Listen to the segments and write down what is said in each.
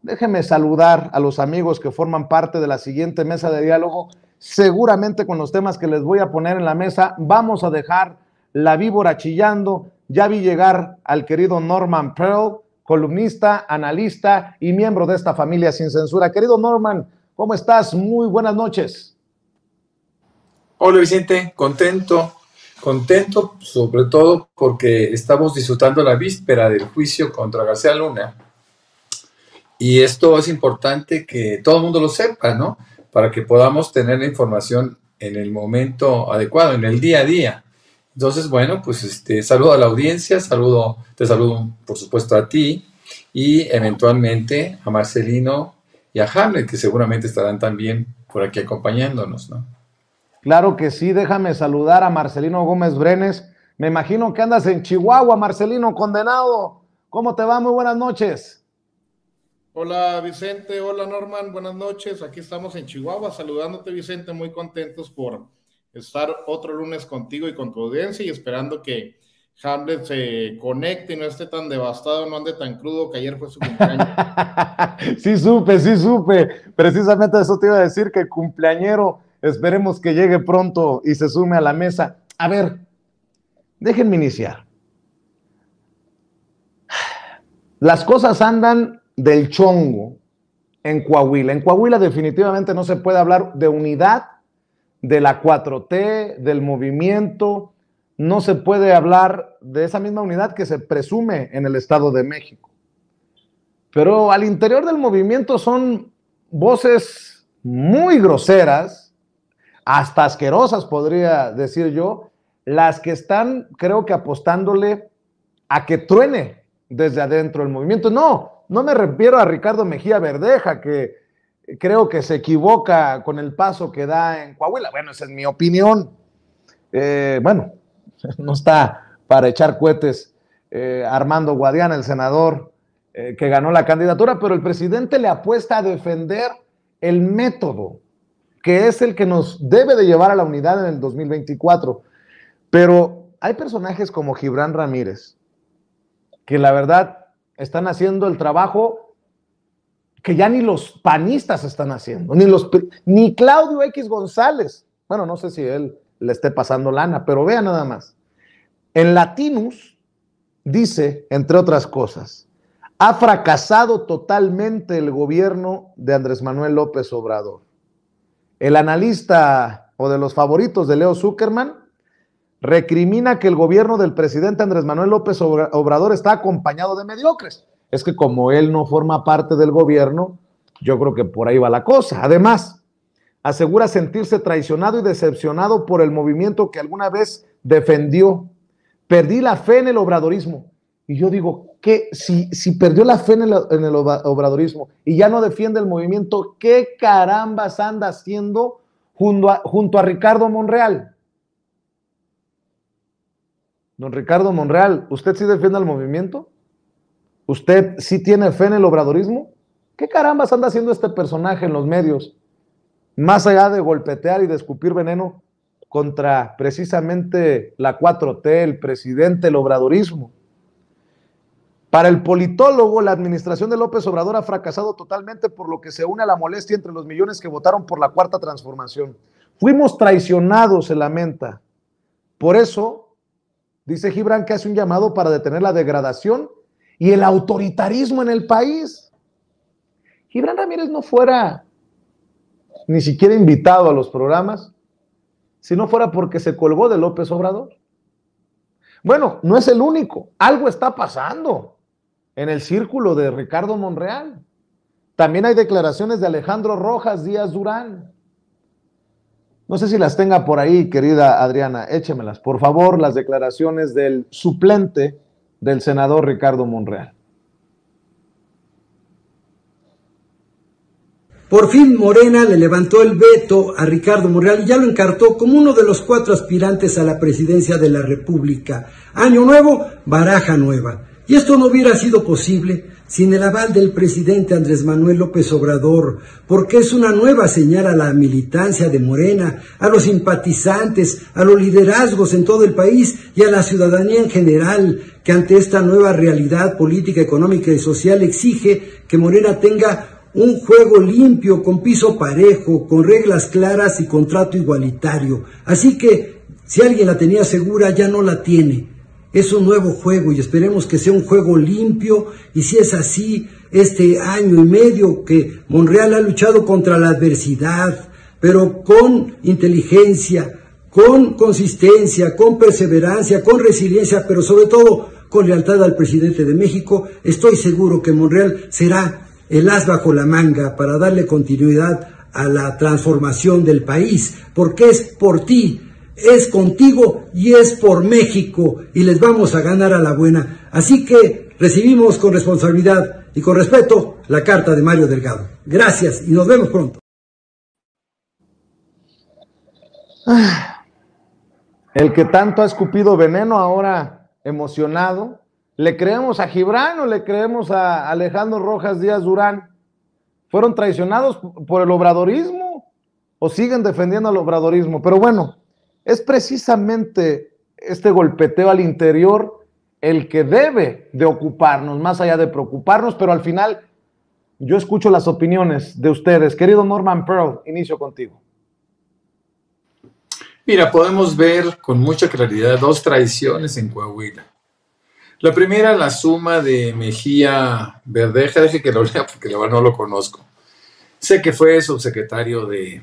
déjeme saludar a los amigos que forman parte de la siguiente mesa de diálogo. Seguramente con los temas que les voy a poner en la mesa vamos a dejar la víbora chillando. Ya vi llegar al querido Norman Pearl, columnista, analista y miembro de esta familia sin censura. Querido Norman, ¿cómo estás? Muy buenas noches. Hola Vicente, contento sobre todo porque estamos disfrutando la víspera del juicio contra García Luna. Y esto es importante que todo el mundo lo sepa, ¿no? Para que podamos tener la información en el momento adecuado, en el día a día. Entonces, bueno, pues saludo a la audiencia, te saludo por supuesto a ti y eventualmente a Marcelino y a Hamlet, que seguramente estarán también por aquí acompañándonos, ¿no? Claro que sí, déjame saludar a Marcelino Gómez Brenes. Me imagino que andas en Chihuahua, Marcelino, condenado. ¿Cómo te va? Muy buenas noches. Hola Vicente, hola Norman, buenas noches. Aquí estamos en Chihuahua, saludándote Vicente, muy contentos por estar otro lunes contigo y con tu audiencia y esperando que Hamlet se conecte y no esté tan devastado, no ande tan crudo, que ayer fue su cumpleaños. Sí supe. Precisamente eso te iba a decir, que el cumpleañero, esperemos que llegue pronto y se sume a la mesa. A ver, déjenme iniciar. Las cosas andan del chongo en Coahuila. En Coahuila definitivamente no se puede hablar de unidad de la 4T, del movimiento. No se puede hablar de esa misma unidad que se presume en el Estado de México. Pero al interior del movimiento son voces muy groseras, hasta asquerosas podría decir yo, las que están, creo que apostándole a que truene desde adentro el movimiento. No me refiero a Ricardo Mejía Verdeja, que creo que se equivoca con el paso que da en Coahuila. Bueno, esa es mi opinión. Bueno, no está para echar cohetes Armando Guadiana, el senador que ganó la candidatura, pero el presidente le apuesta a defender el método, que es el que nos debe de llevar a la unidad en el 2024. Pero hay personajes como Gibran Ramírez, que la verdad están haciendo el trabajo que ya ni los panistas están haciendo, ni Claudio X González. Bueno, no sé si él le esté pasando lana, pero vea nada más. En Latinus dice, entre otras cosas, ha fracasado totalmente el gobierno de Andrés Manuel López Obrador. El analista o de los favoritos de Leo Zuckerman recrimina que el gobierno del presidente Andrés Manuel López Obrador está acompañado de mediocres. Es que como él no forma parte del gobierno, yo creo que por ahí va la cosa. Además, asegura sentirse traicionado y decepcionado por el movimiento que alguna vez defendió. Perdí la fe en el obradorismo. Y yo digo, que si perdió la fe en el obradorismo y ya no defiende el movimiento, ¿qué carambas anda haciendo junto a Ricardo Monreal? Don Ricardo Monreal, ¿usted sí defiende el movimiento? ¿Usted sí tiene fe en el obradorismo? ¿Qué carambas anda haciendo este personaje en los medios? Más allá de golpetear y de escupir veneno contra precisamente la 4T, el presidente, el obradorismo. Para el politólogo, la administración de López Obrador ha fracasado totalmente, por lo que se une a la molestia entre los millones que votaron por la Cuarta Transformación. Fuimos traicionados, se lamenta. Por eso, dice Gibran, que hace un llamado para detener la degradación y el autoritarismo en el país. Gibran Ramírez no fuera ni siquiera invitado a los programas si no fuera porque se colgó de López Obrador. Bueno, no es el único. Algo está pasando en el círculo de Ricardo Monreal. También hay declaraciones de Alejandro Rojas Díaz Durán. No sé si las tenga por ahí, querida Adriana, échemelas, por favor, las declaraciones del suplente del senador Ricardo Monreal. Por fin Morena le levantó el veto a Ricardo Monreal y ya lo encartó como uno de los 4 aspirantes a la presidencia de la República. Año nuevo, baraja nueva. Y esto no hubiera sido posible sin el aval del presidente Andrés Manuel López Obrador, porque es una nueva señal a la militancia de Morena, a los simpatizantes, a los liderazgos en todo el país y a la ciudadanía en general, que ante esta nueva realidad política, económica y social exige que Morena tenga un juego limpio, con piso parejo, con reglas claras y contrato igualitario. Así que, si alguien la tenía segura, ya no la tiene. Es un nuevo juego y esperemos que sea un juego limpio, y si es así, este año y medio que Monreal ha luchado contra la adversidad, pero con inteligencia, con consistencia, con perseverancia, con resiliencia, pero sobre todo con lealtad al presidente de México, estoy seguro que Monreal será el as bajo la manga para darle continuidad a la transformación del país, porque es por ti, es contigo y es por México, y les vamos a ganar a la buena. Así que recibimos con responsabilidad y con respeto la carta de Mario Delgado. Gracias y nos vemos pronto. El que tanto ha escupido veneno, ahora emocionado. ¿Le creemos a Gibran o le creemos a Alejandro Rojas Díaz Durán? ¿Fueron traicionados por el obradorismo o siguen defendiendo al obradorismo? Pero bueno, es precisamente este golpeteo al interior el que debe de ocuparnos, más allá de preocuparnos, pero al final yo escucho las opiniones de ustedes. Querido Norman Pearl, inicio contigo. Mira, podemos ver con mucha claridad dos traiciones en Coahuila. La primera, la suma de Mejía Verdeja, deje que lo lea porque la verdad no lo conozco. Sé que fue subsecretario de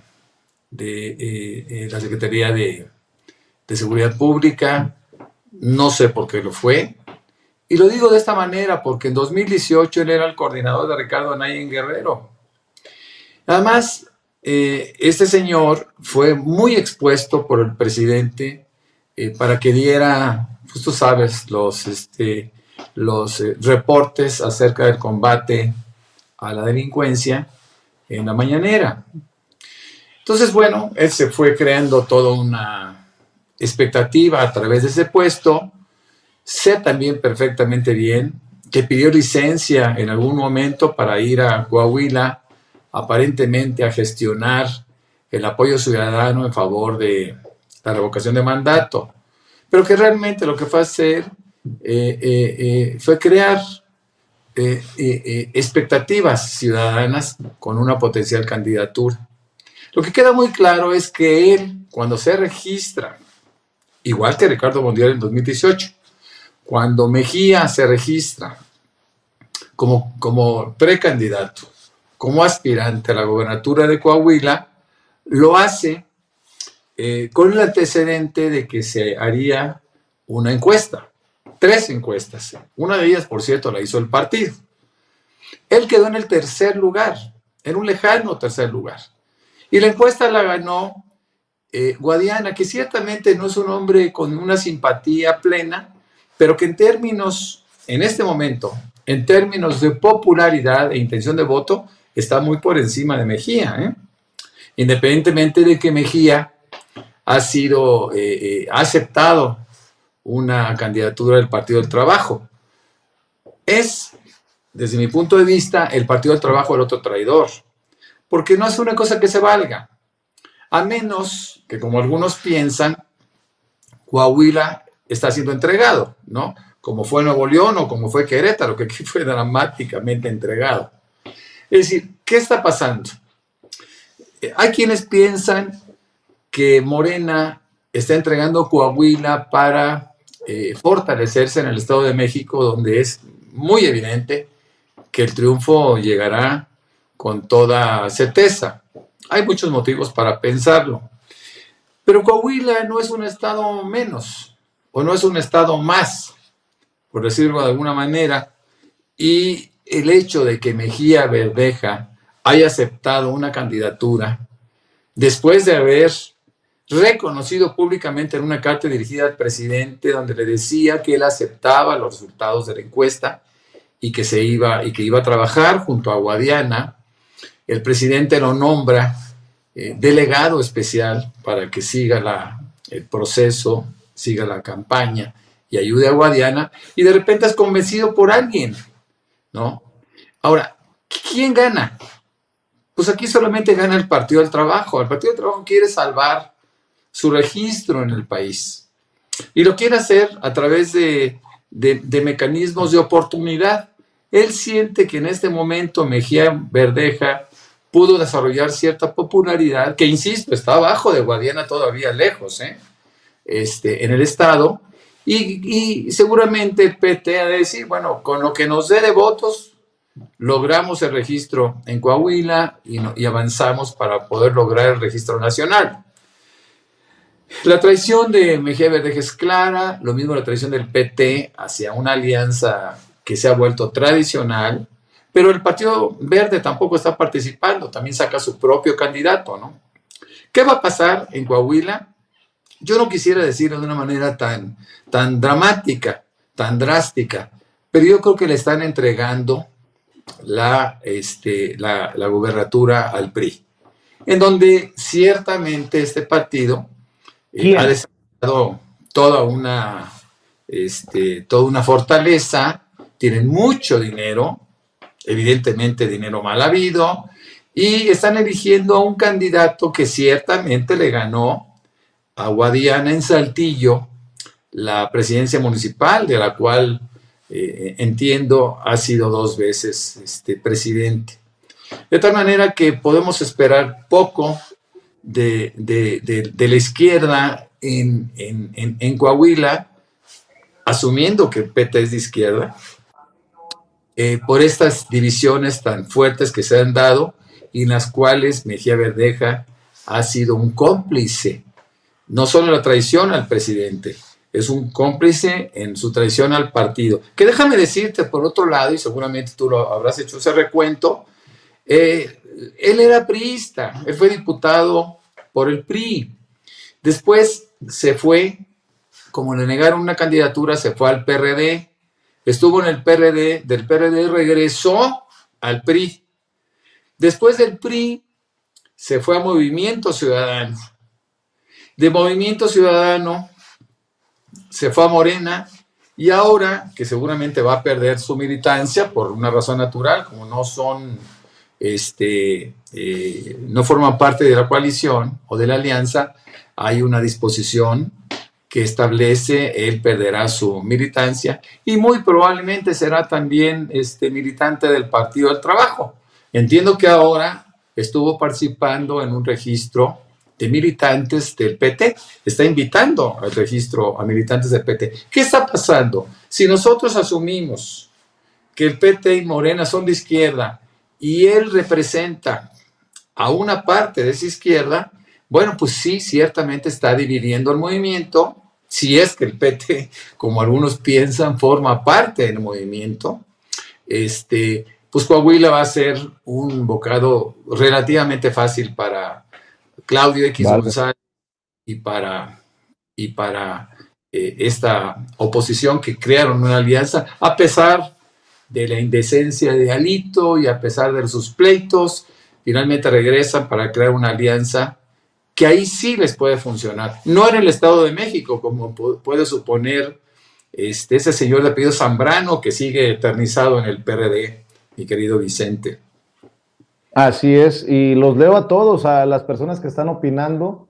la Secretaría de Seguridad Pública, no sé por qué lo fue, y lo digo de esta manera porque en 2018 él era el coordinador de Ricardo Anaya en Guerrero. Además, este señor fue muy expuesto por el presidente para que diera, pues tú sabes, los reportes acerca del combate a la delincuencia en la mañanera. Entonces, bueno, él se fue creando toda una expectativa a través de ese puesto. Sé también perfectamente bien que pidió licencia en algún momento para ir a Coahuila, aparentemente a gestionar el apoyo ciudadano en favor de la revocación de mandato, pero que realmente lo que fue a hacer fue crear expectativas ciudadanas con una potencial candidatura. Lo que queda muy claro es que él, cuando se registra, igual que Ricardo Monreal en 2018, cuando Mejía se registra como precandidato, como aspirante a la gobernatura de Coahuila, lo hace con el antecedente de que se haría una encuesta, 3 encuestas. Una de ellas, por cierto, la hizo el partido. Él quedó en el tercer lugar, en un lejano tercer lugar. Y la encuesta la ganó Guadiana, que ciertamente no es un hombre con una simpatía plena, pero que en este momento, en términos de popularidad e intención de voto, está muy por encima de Mejía, independientemente de que Mejía ha aceptado una candidatura del Partido del Trabajo. Es, desde mi punto de vista, el Partido del Trabajo el otro traidor, porque no es una cosa que se valga, a menos que, como algunos piensan, Coahuila está siendo entregado, ¿no? Como fue Nuevo León o como fue Querétaro, que aquí fue dramáticamente entregado. Es decir, ¿qué está pasando? Hay quienes piensan que Morena está entregando Coahuila para fortalecerse en el Estado de México, donde es muy evidente que el triunfo llegará con toda certeza. Hay muchos motivos para pensarlo. Pero Coahuila no es un estado menos, o no es un estado más, por decirlo de alguna manera, y el hecho de que Mejía Verdeja haya aceptado una candidatura después de haber reconocido públicamente en una carta dirigida al presidente donde le decía que él aceptaba los resultados de la encuesta y que iba a trabajar junto a Guadiana. El presidente lo nombra delegado especial para que siga el proceso, siga la campaña y ayude a Guadiana, y de repente es convencido por alguien, ¿no? Ahora, ¿quién gana? Pues aquí solamente gana el Partido del Trabajo. El Partido del Trabajo quiere salvar su registro en el país y lo quiere hacer a través de mecanismos de oportunidad. Él siente que en este momento Mejía Verdeja pudo desarrollar cierta popularidad, que insisto, está abajo de Guadiana todavía lejos, en el estado, y seguramente el PT ha de decir, bueno, con lo que nos dé de votos, logramos el registro en Coahuila y avanzamos para poder lograr el registro nacional. La traición de Mejía Verdeja es clara, lo mismo la traición del PT hacia una alianza que se ha vuelto tradicional, pero el Partido Verde tampoco está participando, también saca su propio candidato, ¿no? ¿Qué va a pasar en Coahuila? Yo no quisiera decirlo de una manera tan dramática, tan drástica, pero yo creo que le están entregando la gubernatura al PRI, en donde ciertamente este partido ha desarrollado toda una fortaleza, tienen mucho dinero, evidentemente dinero mal habido, y están eligiendo a un candidato que ciertamente le ganó a Guadiana en Saltillo la presidencia municipal, de la cual entiendo ha sido 2 veces presidente. De tal manera que podemos esperar poco de la izquierda en Coahuila, asumiendo que el PT es de izquierda, por estas divisiones tan fuertes que se han dado y en las cuales Mejía Verdeja ha sido un cómplice, no solo en la traición al presidente, es un cómplice en su traición al partido. Que déjame decirte, por otro lado, y seguramente tú lo habrás hecho ese recuento, él era priista, él fue diputado por el PRI, después se fue, como le negaron una candidatura, se fue al PRD, estuvo en el PRD, del PRD regresó al PRI. Después del PRI se fue a Movimiento Ciudadano. De Movimiento Ciudadano se fue a Morena y ahora, que seguramente va a perder su militancia por una razón natural, como no son, no forman parte de la coalición o de la alianza, hay una disposición que establece él perderá su militancia y muy probablemente será también militante del Partido del Trabajo. Entiendo que ahora estuvo participando en un registro de militantes del PT, está invitando al registro a militantes del PT. ¿Qué está pasando? Si nosotros asumimos que el PT y Morena son de izquierda y él representa a una parte de esa izquierda, bueno, pues sí, ciertamente está dividiendo el movimiento, si es que el PT, como algunos piensan, forma parte del movimiento, pues Coahuila va a ser un bocado relativamente fácil para Claudio X González y para esta oposición que crearon una alianza, a pesar de la indecencia de Alito y a pesar de sus pleitos, finalmente regresan para crear una alianza que ahí sí les puede funcionar. No en el Estado de México, como puede suponer ese señor de apellido Zambrano, que sigue eternizado en el PRD, mi querido Vicente. Así es, y los leo a todos, a las personas que están opinando.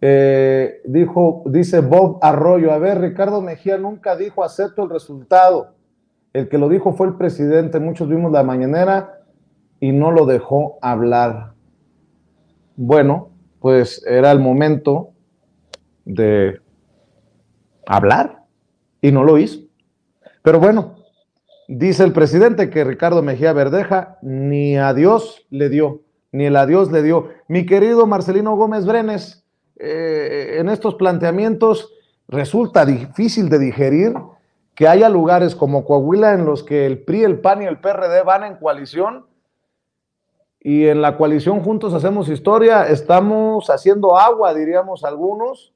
Dice Bob Arroyo, a ver, Ricardo Mejía nunca dijo acepto el resultado. El que lo dijo fue el presidente. Muchos vimos la mañanera y no lo dejó hablar. Bueno, pues era el momento de hablar y no lo hizo. Pero bueno, dice el presidente que Ricardo Mejía Verdeja ni a Dios le dio, ni el adiós le dio. Mi querido Marcelino Gómez Brenes, en estos planteamientos resulta difícil de digerir que haya lugares como Coahuila en los que el PRI, el PAN y el PRD van en coalición, y en la coalición Juntos Hacemos Historia estamos haciendo agua, diríamos algunos.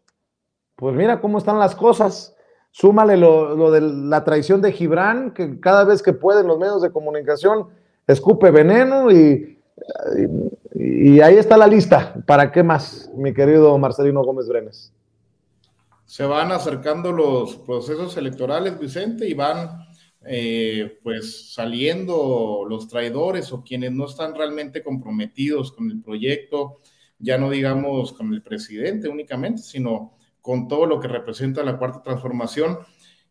Pues mira cómo están las cosas. Súmale lo de la traición de Gibran, que cada vez que puede en los medios de comunicación escupe veneno y ahí está la lista. ¿Para qué más, mi querido Marcelino Gómez Brenes? Se van acercando los procesos electorales, Vicente, y van pues saliendo los traidores o quienes no están realmente comprometidos con el proyecto, ya no digamos con el presidente únicamente, sino con todo lo que representa la Cuarta Transformación.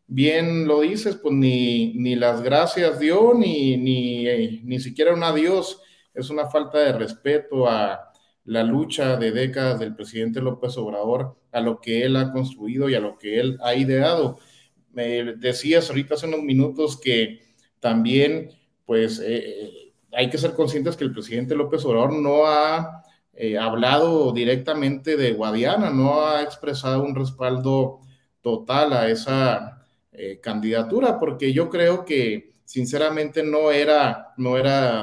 Bien lo dices, pues ni las gracias dio, ni siquiera un adiós. Es una falta de respeto a la lucha de décadas del presidente López Obrador, a lo que él ha construido y a lo que él ha ideado. Me decías ahorita hace unos minutos que también, pues, hay que ser conscientes que el presidente López Obrador no ha hablado directamente de Guadiana, no ha expresado un respaldo total a esa candidatura, porque yo creo que sinceramente no era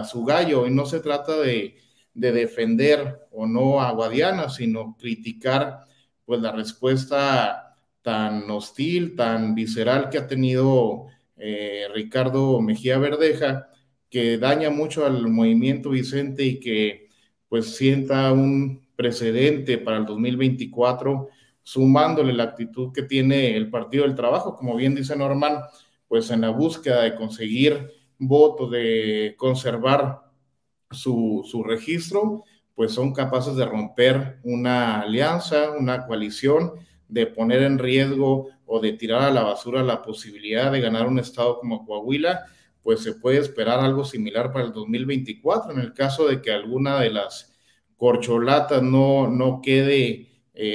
su gallo y no se trata de defender o no a Guadiana, sino criticar pues la respuesta tan hostil, tan visceral que ha tenido Ricardo Mejía Verdeja, que daña mucho al movimiento Vicente y que pues sienta un precedente para el 2024, sumándole la actitud que tiene el Partido del Trabajo, como bien dice Norman, pues en la búsqueda de conseguir votos, de conservar su registro, pues son capaces de romper una alianza, una coalición, de poner en riesgo o de tirar a la basura la posibilidad de ganar un estado como Coahuila. Pues se puede esperar algo similar para el 2024, en el caso de que alguna de las corcholatas no quede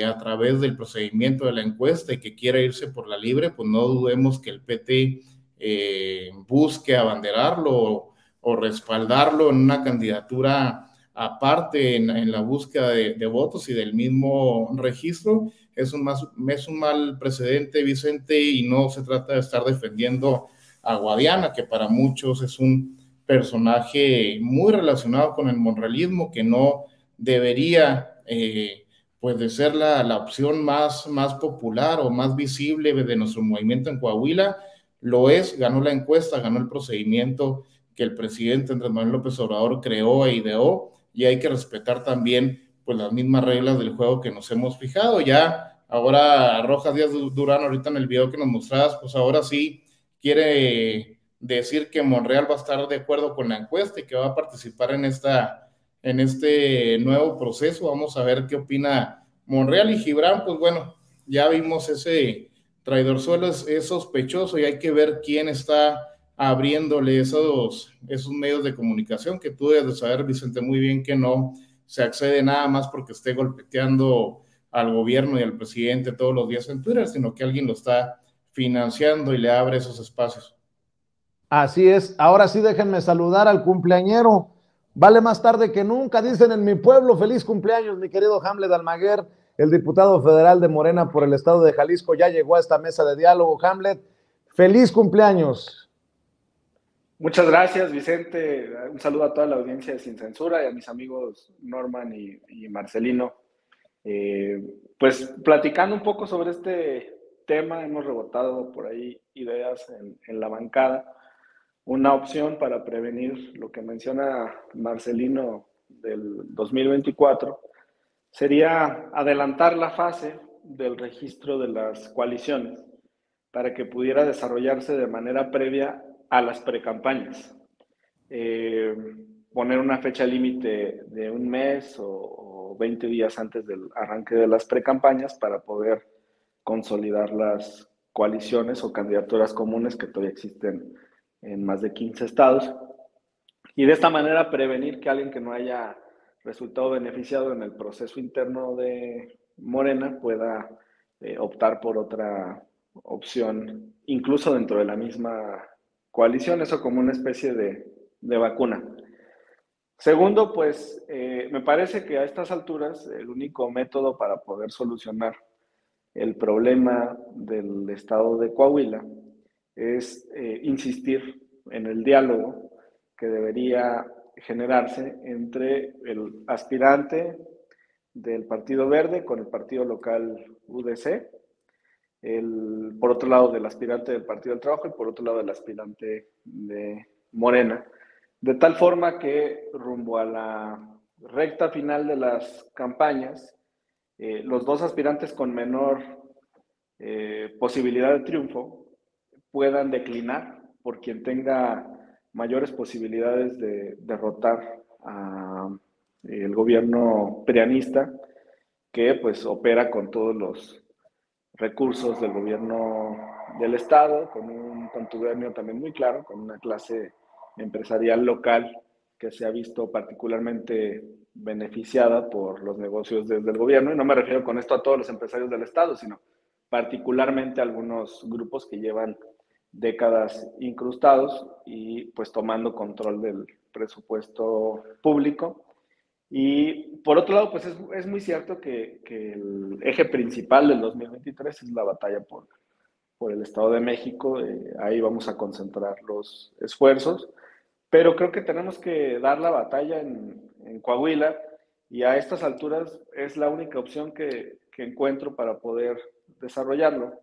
a través del procedimiento de la encuesta y que quiera irse por la libre, pues no dudemos que el PT busque abanderarlo o respaldarlo en una candidatura aparte en la búsqueda de votos y del mismo registro. Es un mal precedente, Vicente, y no se trata de estar defendiendo a Guadiana, que para muchos es un personaje muy relacionado con el monrealismo, que no debería pues de ser la opción más popular o más visible de nuestro movimiento en Coahuila. Lo es, ganó la encuesta, ganó el procedimiento que el presidente Andrés Manuel López Obrador creó e ideó, y hay que respetar también pues las mismas reglas del juego que nos hemos fijado. Ya ahora Rojas Díaz Durán, ahorita en el video que nos mostrabas, pues ahora sí quiere decir que Monreal va a estar de acuerdo con la encuesta y que va a participar en este nuevo proceso. Vamos a ver qué opina Monreal. Y Gibran, pues bueno, ya vimos ese traidorzuelo, es sospechoso, y hay que ver quién está abriéndole esos medios de comunicación, que tú debes de saber, Vicente, muy bien que no se accede nada más porque esté golpeteando al gobierno y al presidente todos los días en Twitter, sino que alguien lo está financiando y le abre esos espacios. Así es. Ahora sí déjenme saludar al cumpleañero. Vale más tarde que nunca, dicen en mi pueblo. Feliz cumpleaños, mi querido Hamlet Almaguer, el diputado federal de Morena por el estado de Jalisco. Ya llegó a esta mesa de diálogo. Hamlet, feliz cumpleaños. Muchas gracias, Vicente. Un saludo a toda la audiencia de Sin Censura y a mis amigos Norman y Marcelino. Pues platicando un poco sobre este tema, hemos rebotado por ahí ideas en la bancada. Una opción para prevenir lo que menciona Marcelino del 2024 sería adelantar la fase del registro de las coaliciones para que pudiera desarrollarse de manera previa a las precampañas. Poner una fecha límite de un mes o 20 días antes del arranque de las precampañas para poder consolidar las coaliciones o candidaturas comunes que todavía existen en más de 15 estados. Y de esta manera prevenir que alguien que no haya resultado beneficiado en el proceso interno de Morena pueda optar por otra opción, incluso dentro de la misma coalición, eso como una especie de vacuna. Segundo, pues me parece que a estas alturas el único método para poder solucionar el problema del estado de Coahuila es insistir en el diálogo que debería generarse entre el aspirante del Partido Verde con el partido local UDC, por otro lado del aspirante del Partido del Trabajo y por otro lado del aspirante de Morena, de tal forma que rumbo a la recta final de las campañas, los dos aspirantes con menor posibilidad de triunfo puedan declinar por quien tenga mayores posibilidades de derrotar al gobierno prianista, que pues opera con todos los recursos del gobierno del estado, con un contubernio también muy claro, con una clase empresarial local que se ha visto particularmente beneficiada por los negocios desde el gobierno, y no me refiero con esto a todos los empresarios del estado, sino particularmente a algunos grupos que llevan décadas incrustados y pues tomando control del presupuesto público. Y por otro lado, pues es muy cierto que el eje principal del 2023 es la batalla por el Estado de México. Ahí vamos a concentrar los esfuerzos, pero creo que tenemos que dar la batalla en Coahuila, y a estas alturas es la única opción que encuentro para poder desarrollarlo.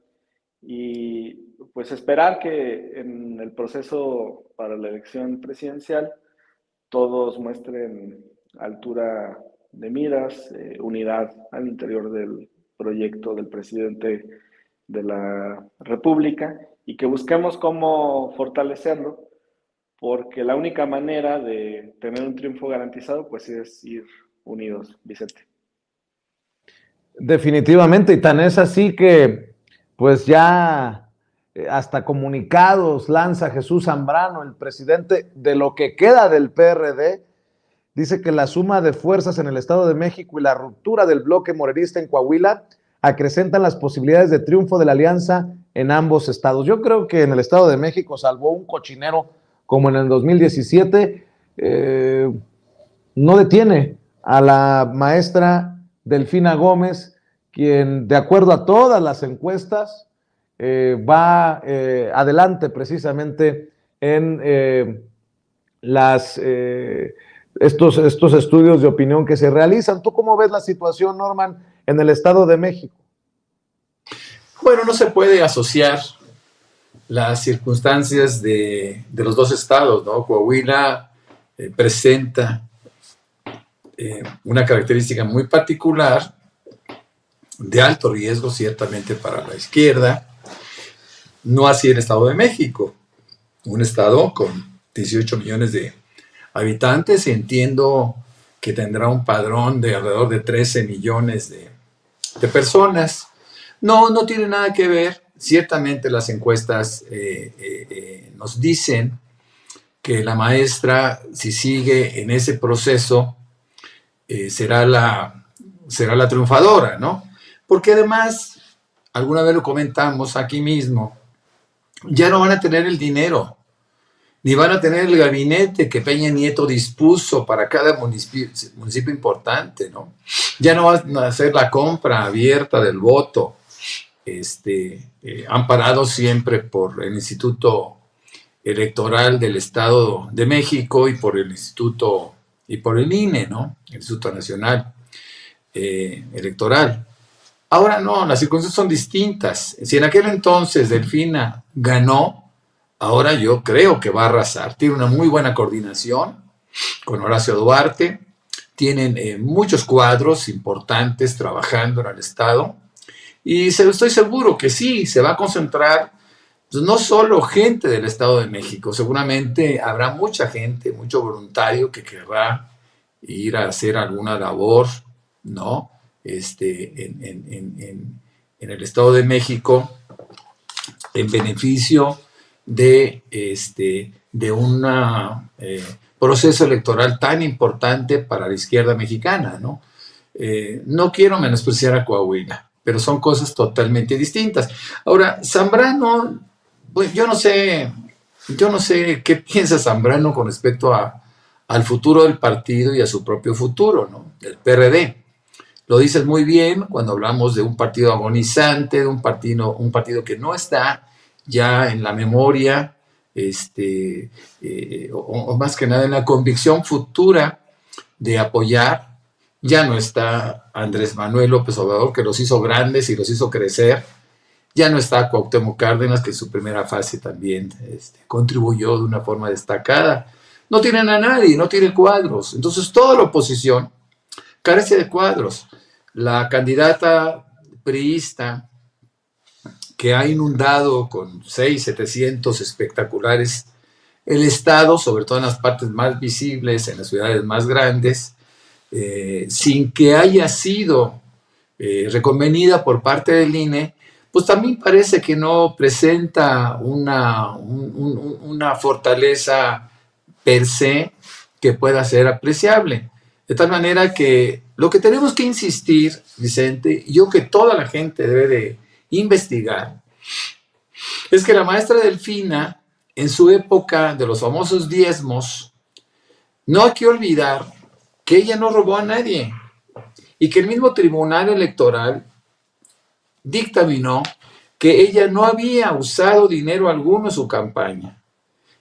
Y pues esperar que en el proceso para la elección presidencial todos muestren altura de miras, unidad al interior del proyecto del presidente de la República, y que busquemos cómo fortalecerlo, porque la única manera de tener un triunfo garantizado pues es ir unidos, Vicente. Definitivamente, y tan es así que pues ya hasta comunicados lanza Jesús Zambrano, el presidente de lo que queda del PRD. Dice que la suma de fuerzas en el Estado de México y la ruptura del bloque morenista en Coahuila acrecentan las posibilidades de triunfo de la alianza en ambos estados. Yo creo que en el Estado de México, salvo un cochinero como en el 2017, no detiene a la maestra Delfina Gómez, quien, de acuerdo a todas las encuestas, va adelante precisamente en estos estudios de opinión que se realizan. ¿Tú cómo ves la situación, Norman, en el Estado de México? Bueno, no se puede asociar las circunstancias de los dos estados, ¿no? Coahuila presenta una característica muy particular, de alto riesgo ciertamente para la izquierda, no así el Estado de México, un estado con 18 millones de habitantes, y entiendo que tendrá un padrón de alrededor de 13 millones de personas. No tiene nada que ver. Ciertamente las encuestas nos dicen que la maestra, si sigue en ese proceso, será la triunfadora, ¿no? Porque además, alguna vez lo comentamos aquí mismo, ya no van a tener el dinero, ni van a tener el gabinete que Peña Nieto dispuso para cada municipio importante, ¿no? Ya no van a hacer la compra abierta del voto, amparado siempre por el Instituto Electoral del Estado de México y por el Instituto y por el INE, ¿no? El Instituto Nacional Electoral. Ahora no, las circunstancias son distintas. Si en aquel entonces Delfina ganó, ahora yo creo que va a arrasar. Tiene una muy buena coordinación con Horacio Duarte, tienen muchos cuadros importantes trabajando en el Estado, y estoy seguro que sí, se va a concentrar, pues, no solo gente del Estado de México, seguramente habrá mucha gente, mucho voluntario que querrá ir a hacer alguna labor, ¿no? En el Estado de México, en beneficio de un proceso electoral tan importante para la izquierda mexicana, ¿no? No quiero menospreciar a Coahuila, pero son cosas totalmente distintas. Ahora, Zambrano, pues yo no sé qué piensa Zambrano con respecto al futuro del partido y a su propio futuro, ¿no? Del PRD. Lo dices muy bien cuando hablamos de un partido agonizante, de un partido que no está ya en la memoria, o más que nada en la convicción futura de apoyar. Ya no está Andrés Manuel López Obrador, que los hizo grandes y los hizo crecer. Ya no está Cuauhtémoc Cárdenas, que en su primera fase también contribuyó de una forma destacada. No tienen a nadie, no tienen cuadros. Entonces toda la oposición carece de cuadros. La candidata priista que ha inundado con 700 espectaculares el Estado, sobre todo en las partes más visibles, en las ciudades más grandes, sin que haya sido reconvenida por parte del INE, pues también parece que no presenta una fortaleza per se que pueda ser apreciable. De tal manera que lo que tenemos que insistir, Vicente, y yo que toda la gente debe de investigar, es que la maestra Delfina, en su época de los famosos diezmos, no hay que olvidar que ella no robó a nadie y que el mismo Tribunal Electoral dictaminó que ella no había usado dinero alguno en su campaña,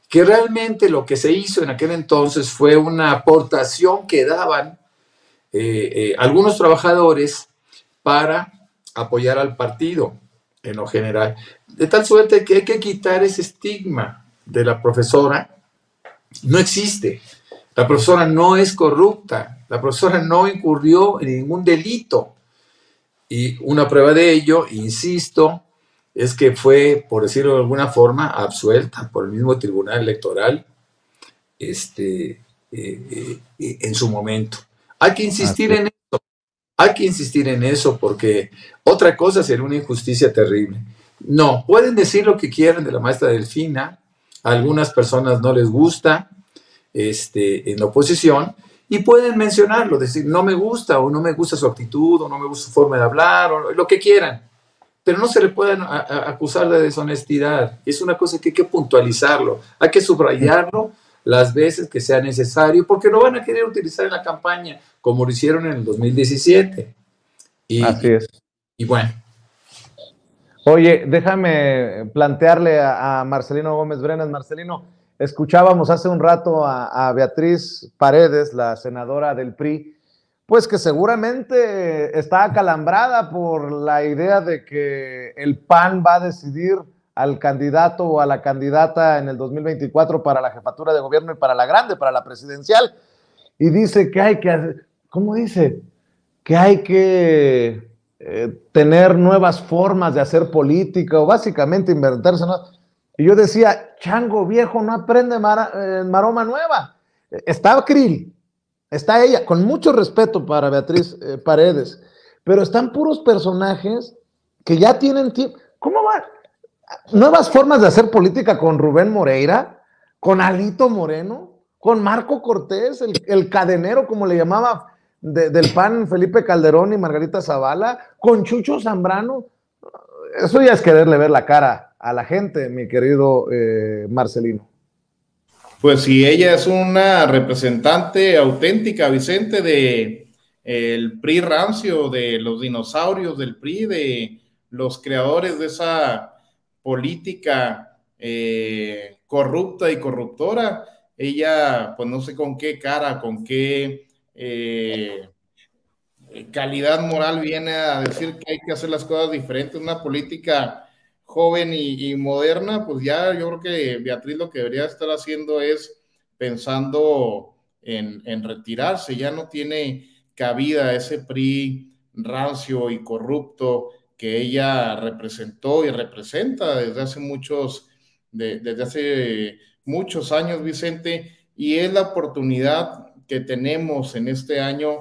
que realmente lo que se hizo en aquel entonces fue una aportación que daban algunos trabajadores para apoyar al partido en lo general, de tal suerte que hay que quitar ese estigma de la profesora. No existe. La profesora no es corrupta, la profesora no incurrió en ningún delito. Y una prueba de ello, insisto, es que fue, por decirlo de alguna forma, absuelta por el mismo Tribunal Electoral en su momento. Hay que insistir en eso, hay que insistir en eso, porque otra cosa sería una injusticia terrible. No, pueden decir lo que quieran de la maestra Delfina, a algunas personas no les gusta, en la oposición, y pueden mencionarlo, decir no me gusta, o no me gusta su actitud, o no me gusta su forma de hablar, o lo que quieran, pero no se le pueden acusar de deshonestidad. Es una cosa que hay que puntualizarlo, hay que subrayarlo las veces que sea necesario, porque lo van a querer utilizar en la campaña, como lo hicieron en el 2017. Así es. Y bueno. Oye, déjame plantearle a Marcelino Gómez Brenes. Marcelino, escuchábamos hace un rato a Beatriz Paredes, la senadora del PRI, pues que seguramente está acalambrada por la idea de que el PAN va a decidir al candidato o a la candidata en el 2024 para la jefatura de gobierno y para la grande, para la presidencial. Y dice que hay que hacer, ¿cómo dice? Que hay que tener nuevas formas de hacer política o básicamente inventarse, ¿no? Y yo decía, chango viejo no aprende maroma nueva. Está Krill, está ella, con mucho respeto para Beatriz Paredes, pero están puros personajes que ya tienen tiempo. ¿Cómo va? Nuevas formas de hacer política con Rubén Moreira, con Alito Moreno, con Marco Cortés, el cadenero, como le llamaba, del PAN Felipe Calderón y Margarita Zavala, con Chucho Zambrano. Eso ya es quererle ver la cara a la gente, mi querido Marcelino. Pues sí, ella es una representante auténtica, Vicente, de el PRI rancio, de los dinosaurios del PRI, de los creadores de esa política corrupta y corruptora. Ella, pues no sé con qué cara, con qué calidad moral viene a decir que hay que hacer las cosas diferentes, una política joven y moderna. Pues ya yo creo que Beatriz lo que debería estar haciendo es pensando en retirarse. Ya no tiene cabida ese PRI rancio y corrupto que ella representó y representa desde hace muchos años, Vicente, y es la oportunidad que tenemos en este año,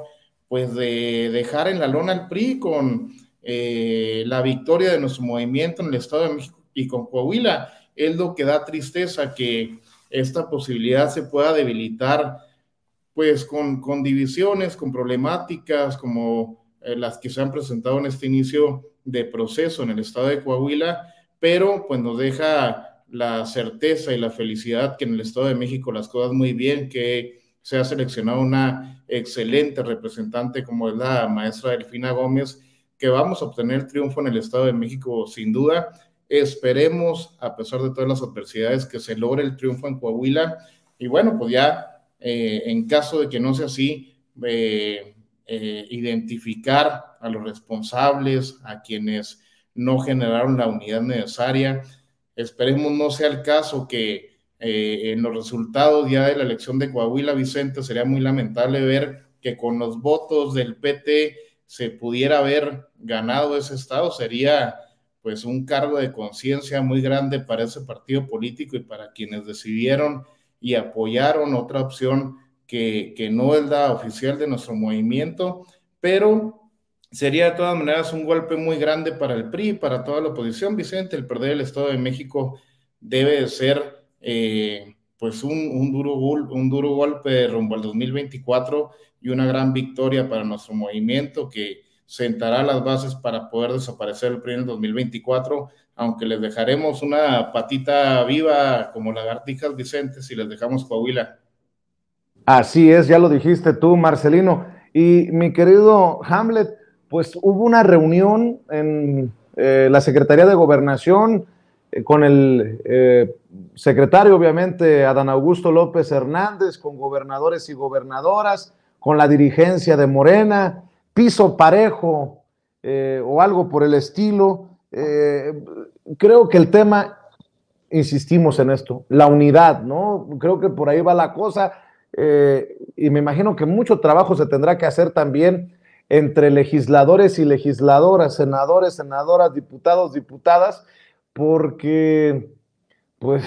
pues de dejar en la lona al PRI con la victoria de nuestro movimiento en el Estado de México y con Coahuila. Es lo que da tristeza que esta posibilidad se pueda debilitar, pues con divisiones, con problemáticas como las que se han presentado en este inicio de proceso en el Estado de Coahuila, pero pues nos deja la certeza y la felicidad que en el Estado de México las cosas muy bien, que se ha seleccionado una excelente representante como es la maestra Delfina Gómez, que vamos a obtener el triunfo en el Estado de México sin duda. Esperemos, a pesar de todas las adversidades, que se logre el triunfo en Coahuila. Y bueno, pues ya en caso de que no sea así, identificar a los responsables, a quienes no generaron la unidad necesaria. Esperemos no sea el caso que en los resultados ya de la elección de Coahuila, Vicente, sería muy lamentable ver que con los votos del PT se pudiera haber ganado ese estado. Sería pues un cargo de conciencia muy grande para ese partido político y para quienes decidieron y apoyaron otra opción que no es la oficial de nuestro movimiento, pero sería de todas maneras un golpe muy grande para el PRI, para toda la oposición, Vicente. El perder el Estado de México debe de ser pues un duro golpe rumbo al 2024 y una gran victoria para nuestro movimiento que sentará las bases para poder desaparecer el PRI en el 2024, aunque les dejaremos una patita viva como lagartijas, Vicente, si les dejamos Coahuila. Así es, ya lo dijiste tú, Marcelino. Y mi querido Hamlet, pues hubo una reunión en la Secretaría de Gobernación con el secretario, obviamente, Adán Augusto López Hernández, con gobernadores y gobernadoras, con la dirigencia de Morena, piso parejo o algo por el estilo. Creo que el tema, insistimos en esto, la unidad, ¿no? Creo que por ahí va la cosa. Y me imagino que mucho trabajo se tendrá que hacer también entre legisladores y legisladoras, senadores, senadoras, diputados, diputadas, porque pues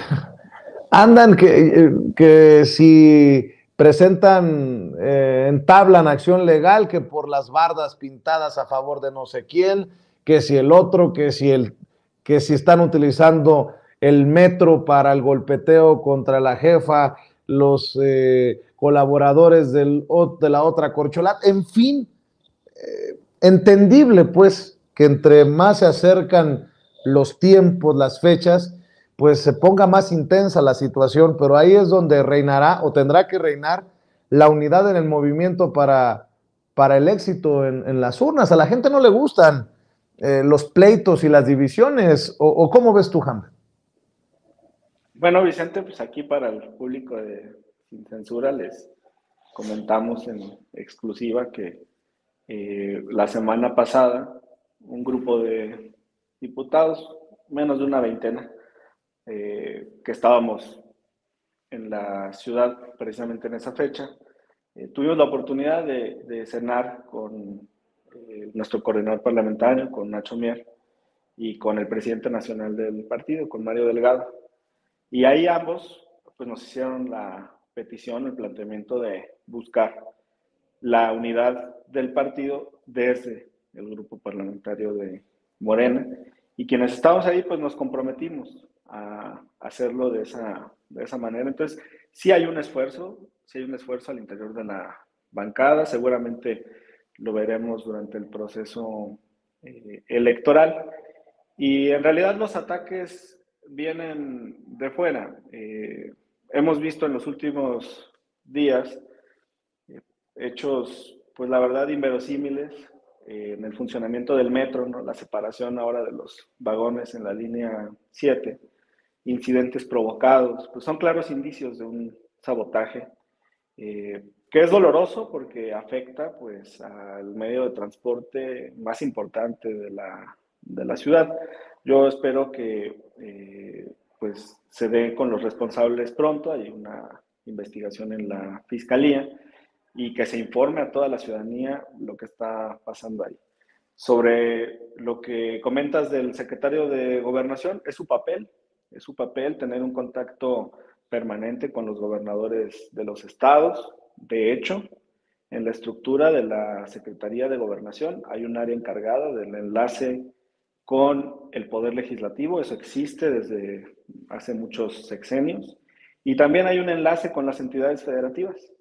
andan que si presentan, entablan acción legal, que por las bardas pintadas a favor de no sé quién, que si el otro, que si están utilizando el metro para el golpeteo contra la jefa, los colaboradores de la otra corcholata, en fin, entendible pues que entre más se acercan los tiempos, las fechas, pues se ponga más intensa la situación, pero ahí es donde reinará o tendrá que reinar la unidad en el movimiento para el éxito en las urnas. A la gente no le gustan los pleitos y las divisiones, o ¿cómo ves tú, Hamlet? Bueno, Vicente, pues aquí para el público de Sin Censura les comentamos en exclusiva que la semana pasada un grupo de diputados, menos de una veintena, que estábamos en la ciudad precisamente en esa fecha, tuvimos la oportunidad de cenar con nuestro coordinador parlamentario, con Nacho Mier, y con el presidente nacional del partido, con Mario Delgado. Y ahí ambos pues, nos hicieron la petición, el planteamiento de buscar la unidad del partido desde el grupo parlamentario de Morena. Y quienes estábamos ahí, pues nos comprometimos a hacerlo de esa manera. Entonces, sí hay un esfuerzo al interior de la bancada. Seguramente lo veremos durante el proceso electoral. Y en realidad los ataques vienen de fuera. Hemos visto en los últimos días hechos, pues la verdad, inverosímiles en el funcionamiento del metro, ¿no? La separación ahora de los vagones en la línea 7, incidentes provocados, pues son claros indicios de un sabotaje que es doloroso porque afecta pues al medio de transporte más importante de la ciudad. Yo espero que pues se dé con los responsables pronto, hay una investigación en la fiscalía y que se informe a toda la ciudadanía lo que está pasando ahí. Sobre lo que comentas del secretario de Gobernación, es su papel tener un contacto permanente con los gobernadores de los estados. De hecho, en la estructura de la Secretaría de Gobernación hay un área encargada del enlace con el Poder Legislativo, eso existe desde hace muchos sexenios, y también hay un enlace con las entidades federativas.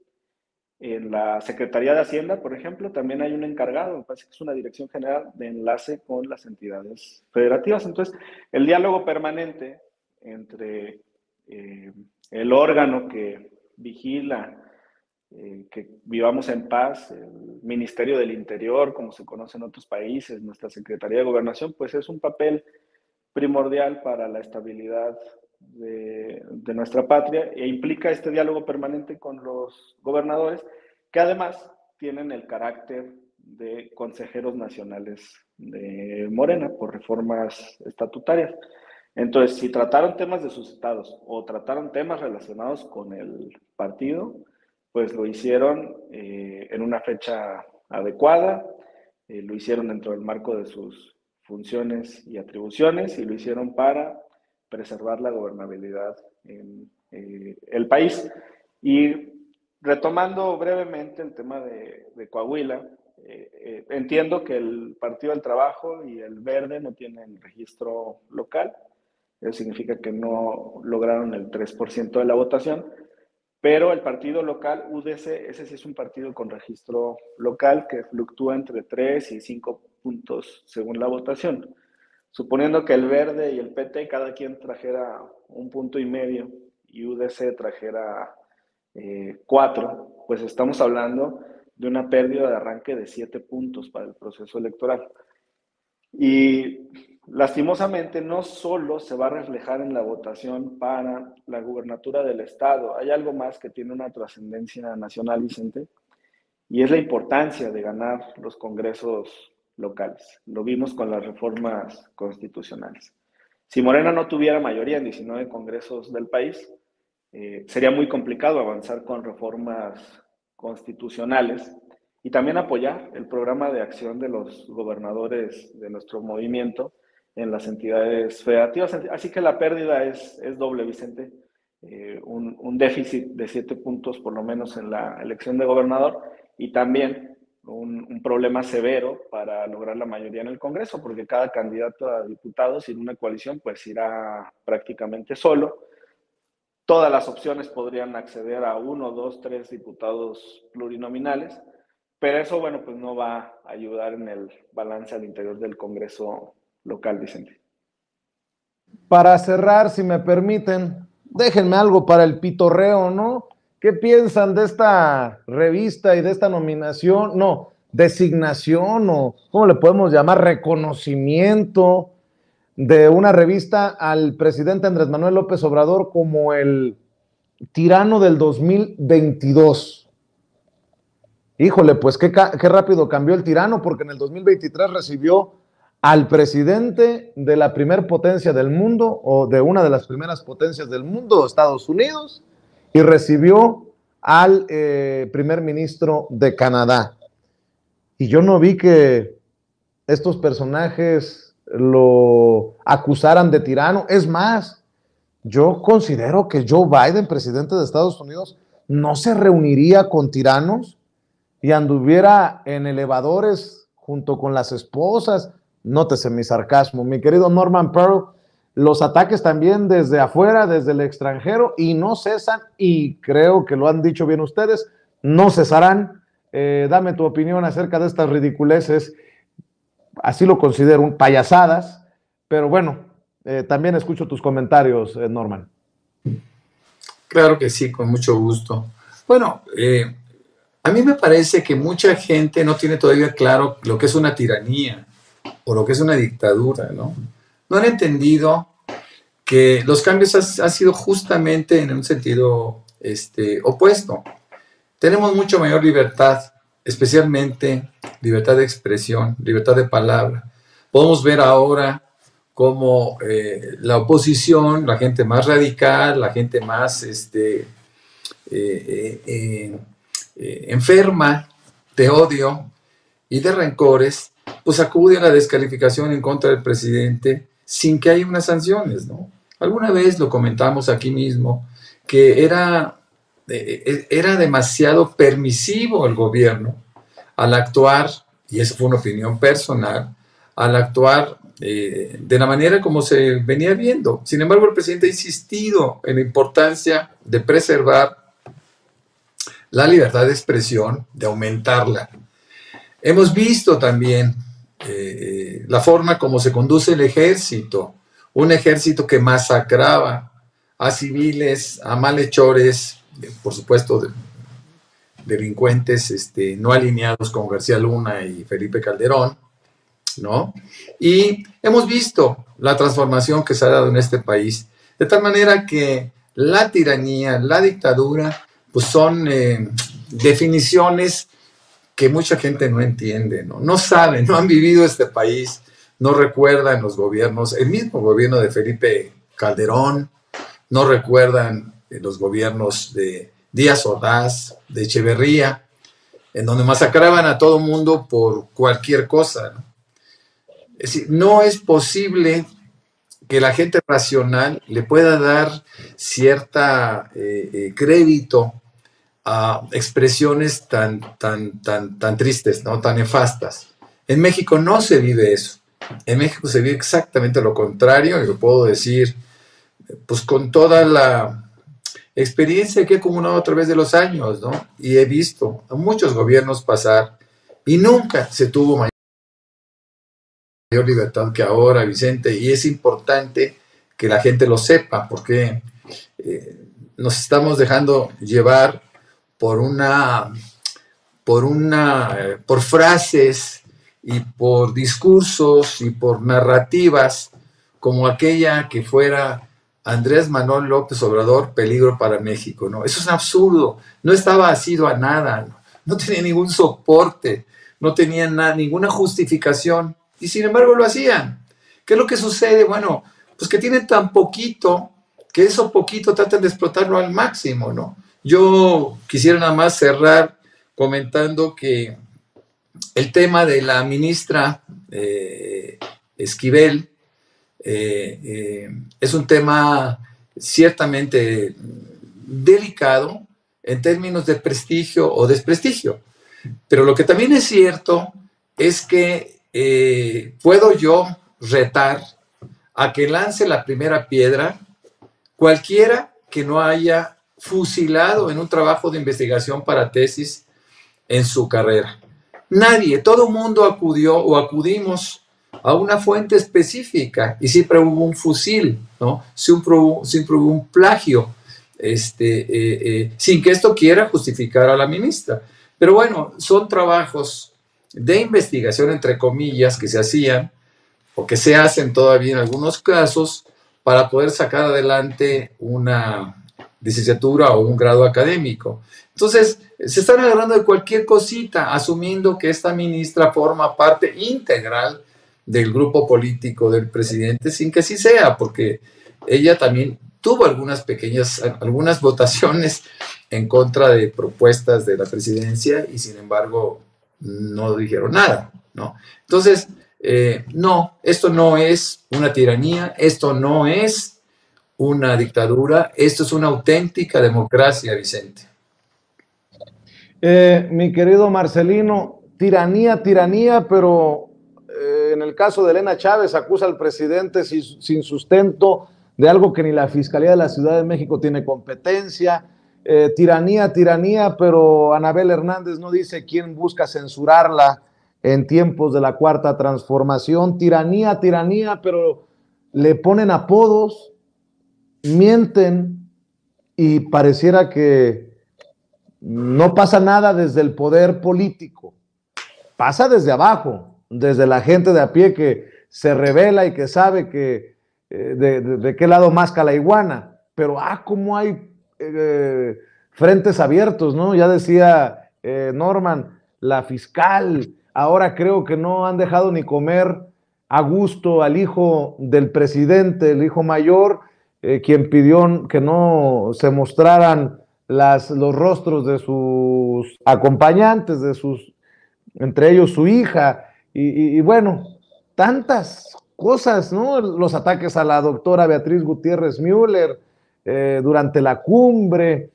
En la Secretaría de Hacienda, por ejemplo, también hay un encargado, me parece que es una dirección general de enlace con las entidades federativas. Entonces, el diálogo permanente entre el órgano que vigila que vivamos en paz, el Ministerio del Interior, como se conoce en otros países, nuestra Secretaría de Gobernación, pues es un papel primordial para la estabilidad de nuestra patria e implica este diálogo permanente con los gobernadores, que además tienen el carácter de consejeros nacionales de Morena por reformas estatutarias. Entonces, si trataron temas de sus estados o trataron temas relacionados con el partido, pues lo hicieron en una fecha adecuada, lo hicieron dentro del marco de sus funciones y atribuciones, y lo hicieron para preservar la gobernabilidad en el país. Y retomando brevemente el tema de Coahuila, entiendo que el Partido del Trabajo y el Verde no tienen registro local. Eso significa que no lograron el 3% de la votación, pero el partido local, UDC, ese sí es un partido con registro local que fluctúa entre 3 y 5 puntos según la votación. Suponiendo que el Verde y el PT cada quien trajera 1,5 puntos y UDC trajera 4, pues estamos hablando de una pérdida de arranque de 7 puntos para el proceso electoral. Y lastimosamente no solo se va a reflejar en la votación para la gubernatura del estado, hay algo más que tiene una trascendencia nacional, Vicente, y es la importancia de ganar los congresos locales. Lo vimos con las reformas constitucionales. Si Morena no tuviera mayoría en 19 congresos del país, sería muy complicado avanzar con reformas constitucionales y también apoyar el programa de acción de los gobernadores de nuestro movimiento en las entidades federativas. Así que la pérdida es doble, Vicente. Un déficit de 7 puntos por lo menos en la elección de gobernador y también un problema severo para lograr la mayoría en el Congreso, porque cada candidato a diputado sin una coalición pues irá prácticamente solo. Todas las opciones podrían acceder a 1, 2, 3 diputados plurinominales, pero eso, bueno, pues no va a ayudar en el balance al interior del Congreso local, Vicente. Para cerrar, si me permiten, déjenme algo para el pitorreo, ¿no? ¿Qué piensan de esta revista y de esta nominación? No, designación o, ¿cómo le podemos llamar? Reconocimiento de una revista al presidente Andrés Manuel López Obrador como el tirano del 2022. Híjole, pues qué rápido cambió el tirano, porque en el 2023 recibió al presidente de la primer potencia del mundo, o de una de las primeras potencias del mundo, Estados Unidos, y recibió al primer ministro de Canadá. Y yo no vi que estos personajes lo acusaran de tirano. Es más, yo considero que Joe Biden, presidente de Estados Unidos, no se reuniría con tiranos y anduviera en elevadores junto con las esposas. Nótese mi sarcasmo, mi querido Norman Pearl. Los ataques también desde afuera, desde el extranjero, y no cesan, y creo que lo han dicho bien ustedes, no cesarán. Dame tu opinión acerca de estas ridiculeces. Así lo considero, payasadas, pero bueno, también escucho tus comentarios, Norman. Claro que sí, con mucho gusto. Bueno, a mí me parece que mucha gente no tiene todavía claro lo que es una tiranía o lo que es una dictadura, ¿no? No han entendido que los cambios han sido justamente en un sentido opuesto. Tenemos mucho mayor libertad, especialmente libertad de expresión, libertad de palabra. Podemos ver ahora cómo la oposición, la gente más radical, la gente más enferma de odio y de rencores, pues acude a la descalificación en contra del presidente sin que haya unas sanciones, ¿no? Alguna vez lo comentamos aquí mismo, que era demasiado permisivo el gobierno al actuar, y eso fue una opinión personal, al actuar de la manera como se venía viendo. Sin embargo, el presidente ha insistido en la importancia de preservar la libertad de expresión, de aumentarla. Hemos visto también la forma como se conduce el ejército, un ejército que masacraba a civiles, a malhechores, por supuesto, delincuentes no alineados con García Luna y Felipe Calderón, ¿no? Y hemos visto la transformación que se ha dado en este país, de tal manera que la tiranía, la dictadura, pues son definiciones que mucha gente no entiende, ¿no? No saben, no han vivido este país, no recuerdan los gobiernos, el mismo gobierno de Felipe Calderón, no recuerdan los gobiernos de Díaz Ordaz, de Echeverría, en donde masacraban a todo mundo por cualquier cosa, ¿no? Es decir, no es posible que la gente racional le pueda dar cierta crédito a expresiones tan tristes, ¿no? Tan nefastas. En México no se vive eso. En México se vive exactamente lo contrario, y lo puedo decir pues con toda la experiencia que he acumulado a través de los años, ¿no? Y he visto a muchos gobiernos pasar y nunca se tuvo mayor libertad que ahora, Vicente, y es importante que la gente lo sepa, porque nos estamos dejando llevar por por frases y por discursos y por narrativas como aquella que fuera Andrés Manuel López Obrador, peligro para México, ¿no? Eso es absurdo, no estaba asido a nada, no tenía ningún soporte, no tenía ninguna justificación, y sin embargo lo hacían. ¿Qué es lo que sucede? Bueno, pues que tienen tan poquito, que eso poquito tratan de explotarlo al máximo, ¿no? Yo quisiera nada más cerrar comentando que el tema de la ministra Esquivel es un tema ciertamente delicado en términos de prestigio o desprestigio. Pero lo que también es cierto es que puedo yo retar a que lance la primera piedra cualquiera que no haya fusilado en un trabajo de investigación para tesis en su carrera. Nadie, todo el mundo acudió o acudimos a una fuente específica y siempre hubo un fusil, ¿no? Siempre hubo un plagio, sin que esto quiera justificar a la ministra. Pero bueno, son trabajos de investigación, entre comillas, que se hacían o que se hacen todavía en algunos casos para poder sacar adelante una licenciatura o un grado académico. Entonces, se están agarrando de cualquier cosita, asumiendo que esta ministra forma parte integral del grupo político del presidente, sin que así sea, porque ella también tuvo algunas votaciones en contra de propuestas de la presidencia y sin embargo no dijeron nada, ¿no? Entonces, no, esto no es una tiranía, esto no es una dictadura, esto es una auténtica democracia, Vicente. Mi querido Marcelino, tiranía, pero en el caso de Elena Chávez acusa al presidente sin sustento de algo que ni la Fiscalía de la Ciudad de México tiene competencia. Tiranía, pero Anabel Hernández no dice quién busca censurarla en tiempos de la Cuarta Transformación. Tiranía, pero le ponen apodos, mienten y pareciera que no pasa nada desde el poder político, pasa desde abajo, desde la gente de a pie que se revela y que sabe que de qué lado masca la iguana, pero cómo hay frentes abiertos, ¿no? Ya decía Norman, la fiscal, ahora creo que no han dejado ni comer a gusto al hijo del presidente, el hijo mayor, quien pidió que no se mostraran los rostros de sus acompañantes, entre ellos su hija, y bueno, tantas cosas, ¿no? Los ataques a la doctora Beatriz Gutiérrez Müller durante la cumbre,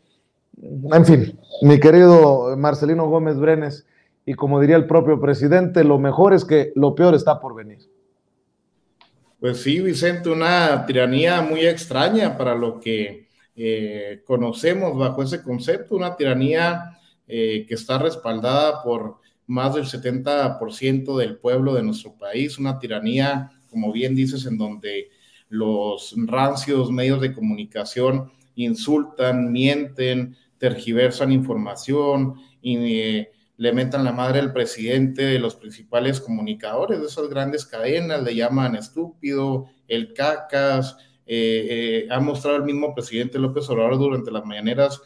en fin, mi querido Marcelino Gómez Brenes, y como diría el propio presidente, lo mejor es que lo peor está por venir. Pues sí, Vicente, una tiranía muy extraña para lo que conocemos bajo ese concepto, una tiranía que está respaldada por más del 70% del pueblo de nuestro país, una tiranía, como bien dices, en donde los rancios medios de comunicación insultan, mienten, tergiversan información y le mentan la madre al presidente de los principales comunicadores de esas grandes cadenas, le llaman estúpido, el cacas, ha mostrado el mismo presidente López Obrador durante las mañaneras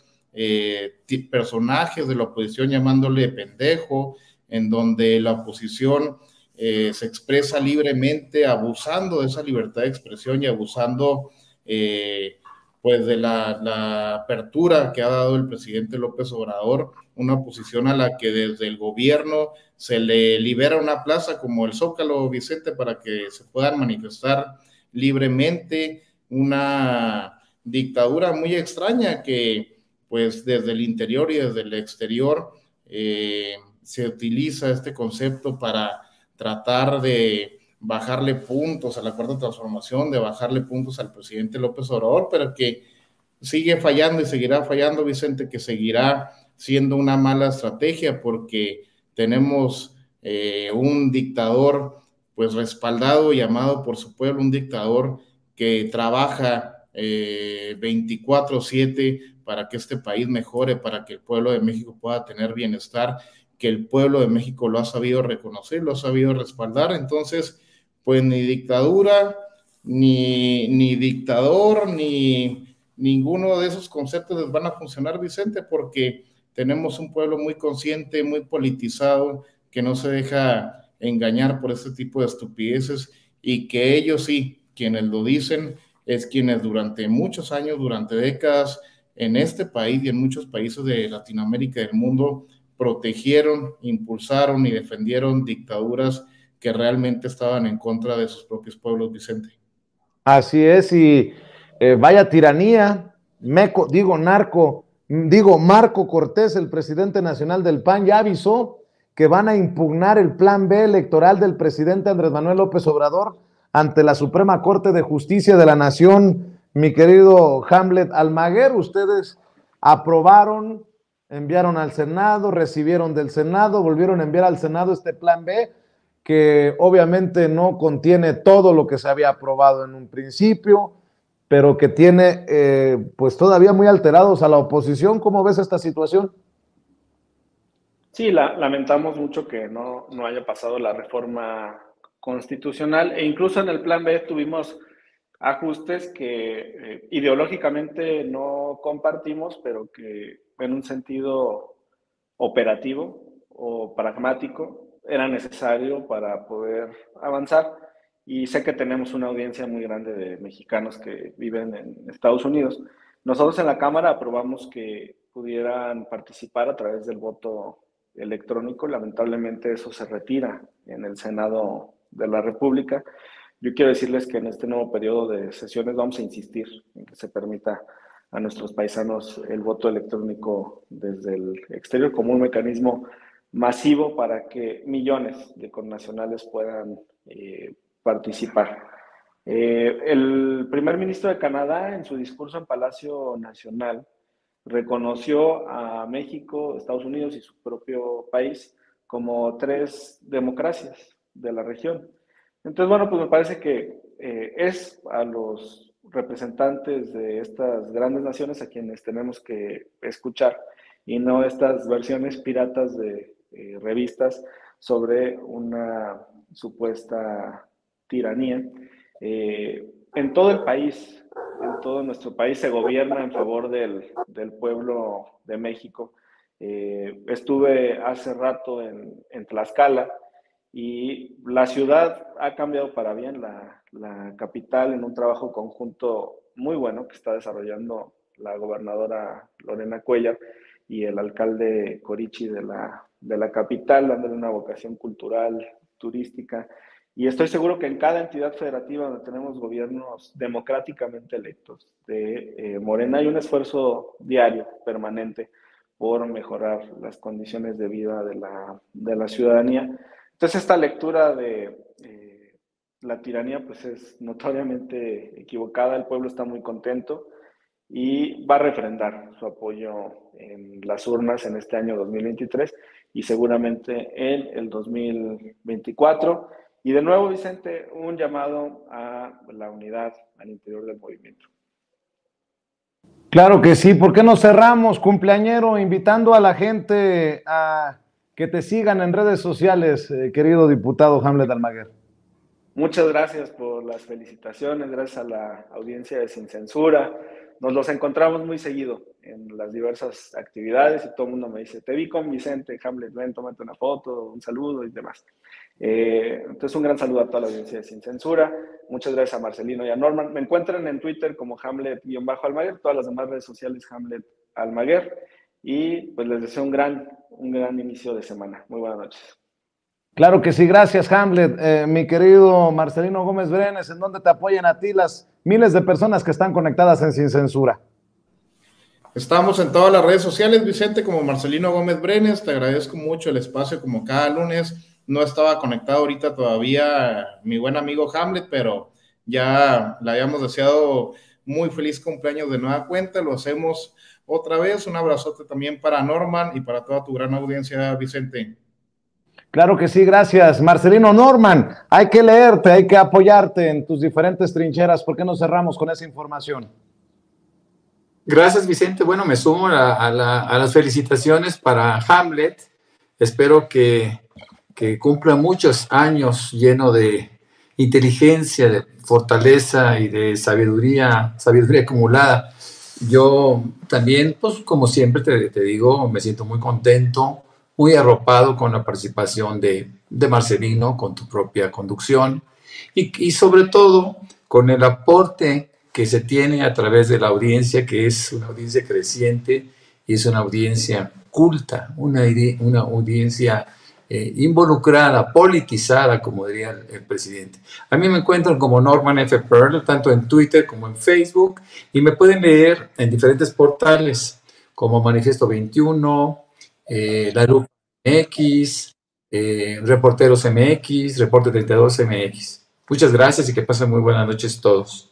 personajes de la oposición llamándole pendejo, en donde la oposición se expresa libremente, abusando de esa libertad de expresión y abusando pues de la apertura que ha dado el presidente López Obrador, una posición a la que desde el gobierno se le libera una plaza como el Zócalo, Vicente, para que se puedan manifestar libremente, una dictadura muy extraña que pues desde el interior y desde el exterior se utiliza este concepto para tratar de bajarle puntos a la Cuarta Transformación, de bajarle puntos al presidente López Obrador, pero que sigue fallando y seguirá fallando, Vicente, que seguirá siendo una mala estrategia porque tenemos un dictador pues respaldado y amado por su pueblo, un dictador que trabaja 24/7 para que este país mejore, para que el pueblo de México pueda tener bienestar, que el pueblo de México lo ha sabido reconocer, lo ha sabido respaldar. Entonces, pues ni dictadura, ni dictador, ni ninguno de esos conceptos les van a funcionar, Vicente, porque tenemos un pueblo muy consciente, muy politizado, que no se deja engañar por este tipo de estupideces y que ellos sí, quienes lo dicen, es quienes durante muchos años, durante décadas, en este país y en muchos países de Latinoamérica y del mundo, protegieron, impulsaron y defendieron dictaduras que realmente estaban en contra de sus propios pueblos, Vicente. Así es, y vaya tiranía, Marco Cortés, el presidente nacional del PAN, ya avisó que van a impugnar el plan B electoral del presidente Andrés Manuel López Obrador ante la Suprema Corte de Justicia de la Nación. Mi querido Hamlet Almaguer, ustedes aprobaron, enviaron al Senado, recibieron del Senado, volvieron a enviar al Senado este plan B, que obviamente no contiene todo lo que se había aprobado en un principio, pero que tiene pues todavía muy alterados a la oposición. ¿Cómo ves esta situación? Sí, lamentamos mucho que no haya pasado la reforma constitucional e incluso en el plan B tuvimos ajustes que ideológicamente no compartimos, pero que en un sentido operativo o pragmático era necesario para poder avanzar. Y sé que tenemos una audiencia muy grande de mexicanos que viven en Estados Unidos. Nosotros en la Cámara aprobamos que pudieran participar a través del voto electrónico. Lamentablemente eso se retira en el Senado de la República. Yo quiero decirles que en este nuevo periodo de sesiones vamos a insistir en que se permita a nuestros paisanos el voto electrónico desde el exterior como un mecanismo masivo para que millones de connacionales puedan participar. El primer ministro de Canadá, en su discurso en Palacio Nacional, reconoció a México, Estados Unidos y su propio país como 3 democracias de la región. Entonces, bueno, pues me parece que es a los representantes de estas grandes naciones a quienes tenemos que escuchar y no estas versiones piratas de revistas sobre una supuesta tiranía. En todo el país, en todo nuestro país se gobierna en favor del pueblo de México. Estuve hace rato en Tlaxcala y la ciudad ha cambiado para bien, la capital, en un trabajo conjunto muy bueno que está desarrollando la gobernadora Lorena Cuellar y el alcalde Corichi de la capital, dándole una vocación cultural, turística. Y estoy seguro que en cada entidad federativa donde tenemos gobiernos democráticamente electos de Morena hay un esfuerzo diario, permanente, por mejorar las condiciones de vida de la ciudadanía. Entonces esta lectura de la tiranía pues es notoriamente equivocada, el pueblo está muy contento y va a refrendar su apoyo en las urnas en este año 2023 y seguramente en el 2024. Y de nuevo, Vicente, un llamado a la unidad al interior del movimiento. Claro que sí. ¿Por qué no cerramos, cumpleañero, invitando a la gente a que te sigan en redes sociales, querido diputado Hamlet Almaguer? Muchas gracias por las felicitaciones, gracias a la audiencia de Sin Censura, nos los encontramos muy seguido en las diversas actividades y todo el mundo me dice, te vi con Vicente, Hamlet, ven, tómate una foto, un saludo y demás. Entonces un gran saludo a toda la audiencia de Sin Censura. Muchas gracias a Marcelino y a Norman. Me encuentran en Twitter como Hamlet-Almaguer, todas las demás redes sociales Hamlet Almaguer, y pues les deseo un gran inicio de semana. Muy buenas noches. Claro que sí, gracias Hamlet. Mi querido Marcelino Gómez Brenes, ¿en dónde te apoyan a ti las miles de personas que están conectadas en Sin Censura? Estamos en todas las redes sociales, Vicente, como Marcelino Gómez Brenes. Te agradezco mucho el espacio como cada lunes. No estaba conectado ahorita todavía mi buen amigo Hamlet, pero ya le habíamos deseado muy feliz cumpleaños de nueva cuenta. Lo hacemos otra vez. Un abrazote también para Norman y para toda tu gran audiencia, Vicente. Claro que sí, gracias. Marcelino. Norman, hay que leerte, hay que apoyarte en tus diferentes trincheras. ¿Por qué no cerramos con esa información? Gracias, Vicente. Bueno, me sumo a las felicitaciones para Hamlet. Espero que cumpla muchos años lleno de inteligencia, de fortaleza y de sabiduría acumulada. Yo también, pues como siempre te digo, me siento muy contento, muy arropado con la participación de Marcelino, con tu propia conducción y sobre todo con el aporte que se tiene a través de la audiencia, que es una audiencia creciente y es una audiencia culta, una audiencia involucrada, politizada, como diría el presidente. A mí me encuentran como Norman F. Pearl, tanto en Twitter como en Facebook, y me pueden leer en diferentes portales, como Manifiesto 21, La Lupa MX, Reporteros MX, Reporte 32 MX. Muchas gracias y que pasen muy buenas noches todos.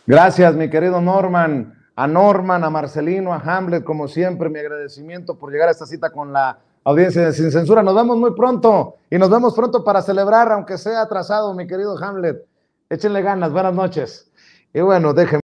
Gracias, mi querido Norman. A Norman, a Marcelino, a Hamlet, como siempre, mi agradecimiento por llegar a esta cita con la audiencia de Sin Censura. Nos vemos muy pronto y nos vemos pronto para celebrar, aunque sea atrasado, mi querido Hamlet. Échenle ganas, buenas noches. Y bueno, déjenme.